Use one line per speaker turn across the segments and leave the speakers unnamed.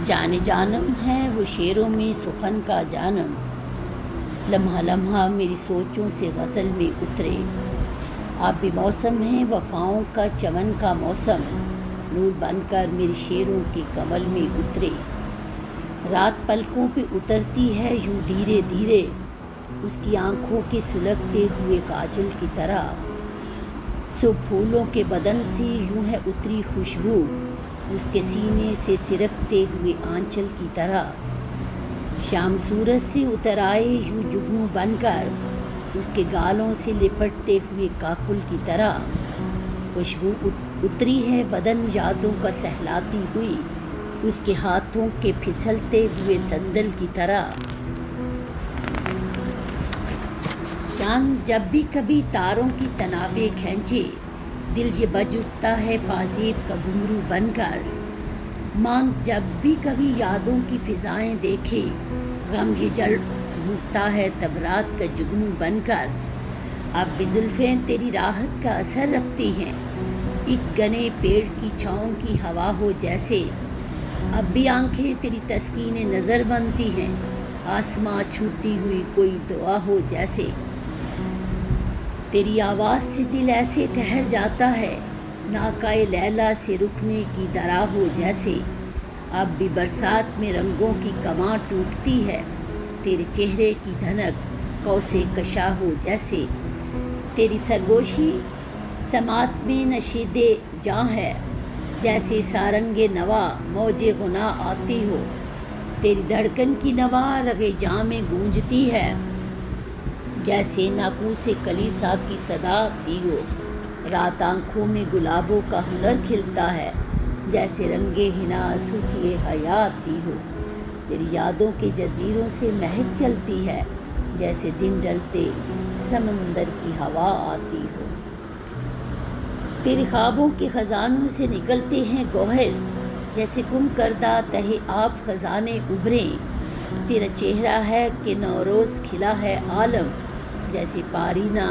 जाने जानम है वो शेरों में सुखन का जानम, लम्हा लम्हा मेरी सोचों से गज़ल में उतरे। आप भी मौसम हैं वफ़ाओं का चमन का मौसम, नूर बनकर मेरे शेरों के कमल में उतरे। रात पलकों पे उतरती है यूं धीरे धीरे, उसकी आँखों के सुलगते हुए काजल की तरह। सुबह फूलों के बदन से यूं है उतरी खुशबू, उसके सीने से सिरकते हुए आंचल की तरह। शाम सूरज से उतर आए यूं जुगनू बनकर, उसके गालों से लिपटते हुए काकुल की तरह। खुशबू उतरी है बदन यादों का सहलाती हुई, उसके हाथों के फिसलते हुए संदल की तरह। चांद जब भी कभी तारों की तनाबे खींचे, दिल ये बज उठता है पाजेब का घुंघरू बनकर। मांग जब भी कभी यादों की फिजाएं देखे, गम ये जल उठता है तब रात का जुगनू बनकर। अब भी जुल्फें तेरी राहत का असर रखती हैं, एक घने पेड़ की छाँव की हवा हो जैसे। अब भी आंखें तेरी तस्कीन नज़र बनती हैं, आसमां छूती हुई कोई दुआ हो जैसे। तेरी आवाज़ से दिल ऐसे ठहर जाता है, नाकाए लैला से रुकने की दरा हो जैसे। अब भी बरसात में रंगों की कमां टूटती है, तेरे चेहरे की धनक कौसे कशा हो जैसे। तेरी सरगोशी समात में नशीदे जां है, जैसे सारंगे नवा मौजे गुना आती हो। तेरी धड़कन की नवा रगे जां में गूंजती है, जैसे नाकूसे कलीसा की सदा आती हो। रात आँखों में गुलाबों का हुनर खिलता है, जैसे रंगे हिना सुखिए हया आती हो। तेरी यादों के जजीरों से महक चलती है, जैसे दिन ढलते समंदर की हवा आती हो। तेरे ख्वाबों के खजानों से निकलते हैं गौहर, जैसे गुम करदा तहे आप खजाने उभरे। तेरा चेहरा है कि नौरोज़ खिला है आलम, जैसे पारीना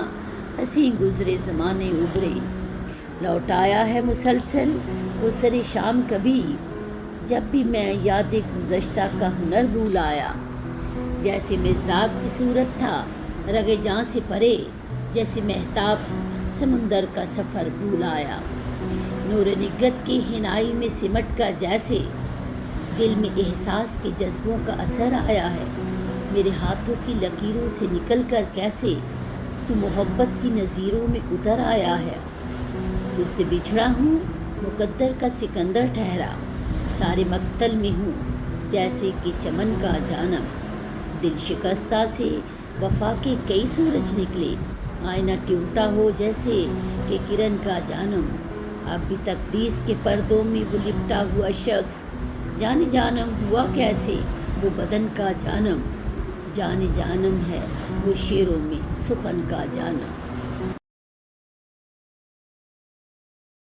हंसी गुजरे ज़माने उभरे। लौटाया है मुसलसल वो सरे शाम कभी, जब भी मैं याद गुज़श्ता का हुनर भूल आया। जैसे मिज़राब की सूरत था रगे जां से परे, जैसे महताब समुंदर का सफ़र भूल आया। नूर निगत की हिनाई में सिमट कर जैसे, दिल में एहसास के जज्बों का असर आया है। मेरे हाथों की लकीरों से निकल कर कैसे तू मोहब्बत की नज़ीरों में उतर आया है। तुझसे बिछड़ा हूँ मुकद्दर का सिकंदर ठहरा, सारे मक्तल में हूँ जैसे कि चमन का जानम। दिल शिकस्ता से वफा के कई सूरज निकले, आईना टूटा हो जैसे कि किरण का जानम। अब भी तकदीस के पर्दों में वो लिपटा हुआ शख्स, जाने जानम हुआ कैसे वो बदन का जानम। जाने जानम है वो शेरों में सुखन का जानम।